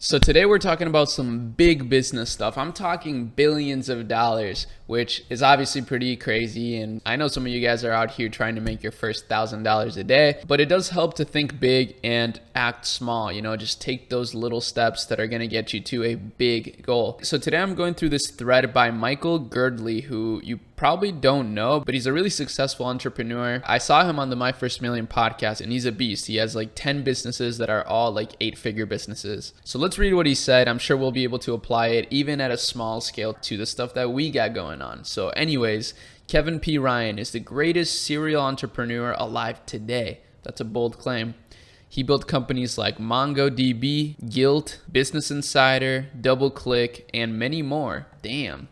So today we're talking about some big business stuff. I'm talking billions of dollars, which is obviously pretty crazy. And I know some of you guys are out here trying to make your first $1,000 a day, but it does help to think big and act small. Just take those little steps that are going to get you to a big goal. So today I'm going through this thread by Michael Girdley, who you probably don't know, but he's a really successful entrepreneur. I saw him on the My First Million podcast and he's a beast. He has like 10 businesses that are all like 8-figure businesses. So let's read what he said. I'm sure we'll be able to apply it even at a small scale to the stuff that we got going on. So anyways, Kevin P. Ryan is the greatest serial entrepreneur alive today. That's a bold claim. He built companies like MongoDB, Guilt, Business Insider, DoubleClick, and many more. Damn.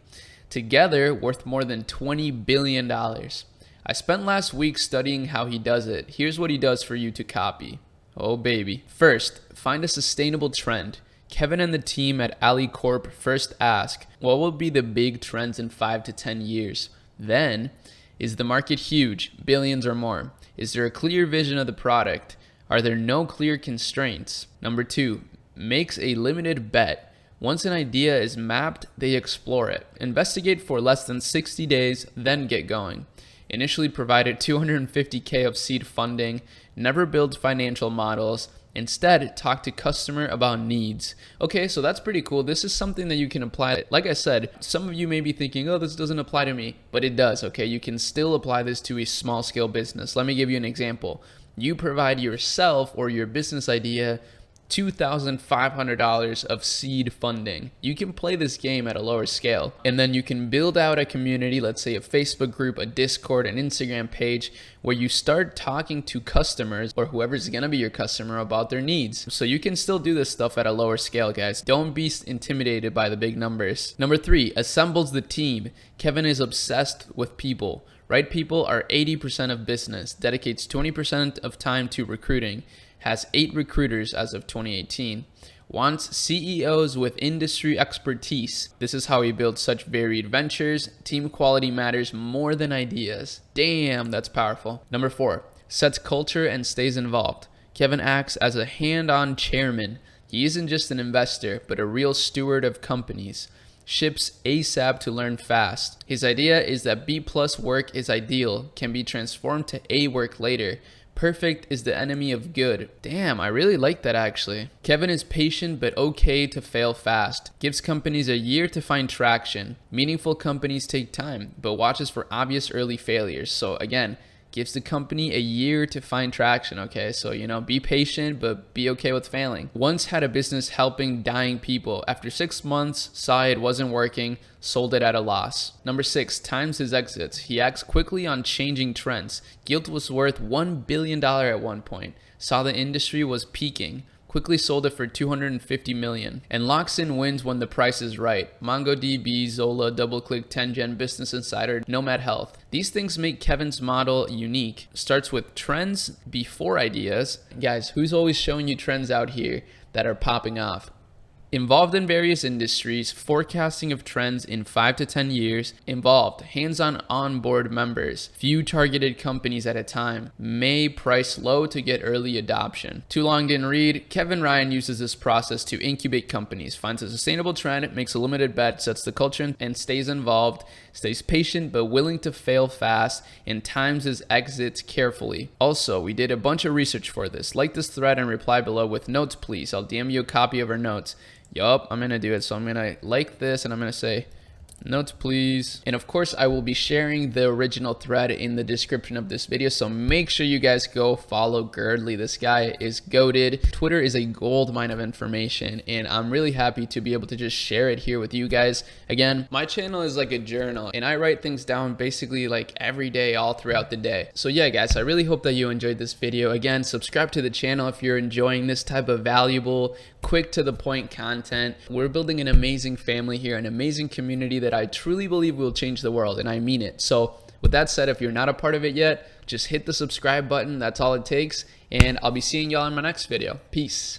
Together worth more than $20 billion. I spent last week studying how he does it. Here's what he does for you to copy. Oh baby. First, find a sustainable trend. Kevin and the team at Arie Corp first ask, what will be the big trends in 5 to 10 years? Then, is the market huge, billions or more? Is there a clear vision of the product? Are there no clear constraints? Number 2, makes a limited bet. Once an idea is mapped, they explore it. Investigate for less than 60 days, then get going. Initially provided $250K of seed funding, never build financial models. Instead, talk to customer about needs. Okay, so that's pretty cool. This is something that you can apply. Like I said, some of you may be thinking, oh, this doesn't apply to me, but it does, okay? You can still apply this to a small scale business. Let me give you an example. You provide yourself or your business idea $2,500 of seed funding. You can play this game at a lower scale, and then you can build out a community, let's say a Facebook group, a Discord, an Instagram page, where you start talking to customers or whoever's gonna be your customer about their needs. So you can still do this stuff at a lower scale, guys. Don't be intimidated by the big numbers. Number 3, assembles the team. Kevin is obsessed with people. Right people are 80% of business, dedicates 20% of time to recruiting, has 8 recruiters as of 2018, wants CEOs with industry expertise. This is how he builds such varied ventures. Team quality matters more than ideas. Damn, that's powerful. Number 4, sets culture and stays involved. Kevin acts as a hand-on chairman. He isn't just an investor, but a real steward of companies. Ships ASAP to learn fast. His idea is that B+ work is ideal, can be transformed to A work later. Perfect is the enemy of good. Damn, I really like that actually. Kevin is patient but okay to fail fast. Gives companies a year to find traction. Meaningful companies take time, but watches for obvious early failures. So again, gives the company a year to find traction, okay? So, be patient, but be okay with failing. Once had a business helping dying people. After 6 months, saw it wasn't working, sold it at a loss. Number 6, times his exits. He acts quickly on changing trends. Guilt was worth $1 billion at one point. Saw the industry was peaking. Quickly sold it for $250 million and locks in wins when the price is right. MongoDB, Zola, DoubleClick, 10Gen, Business Insider, Nomad Health. These things make Kevin's model unique. Starts with trends before ideas. Guys, who's always showing you trends out here that are popping off? Involved in various industries, forecasting of trends in 5 to 10 years, involved, hands-on onboard members, few targeted companies at a time, may price low to get early adoption. Too long didn't read. Kevin Ryan uses this process to incubate companies, finds a sustainable trend, makes a limited bet, sets the culture and stays involved, stays patient but willing to fail fast, and times his exits carefully. Also, we did a bunch of research for this. Like this thread and reply below with notes, please. I'll DM you a copy of our notes. Yup, I'm gonna do it. So I'm gonna like this and I'm gonna say notes please. And of course I will be sharing the original thread in the description of this video, so make sure you guys go follow Girdley. This guy is goated. Twitter is a gold mine of information and I'm really happy to be able to just share it here with you guys. Again, my channel is like a journal and I write things down basically like every day all throughout the day. So yeah guys, I really hope that you enjoyed this video. Again, subscribe to the channel if you're enjoying this type of valuable, quick to the point content. We're building an amazing family here, an amazing community that I truly believe will change the world, and I mean it. So with that said, if you're not a part of it yet, just hit the subscribe button. That's all it takes, and I'll be seeing y'all in my next video. Peace.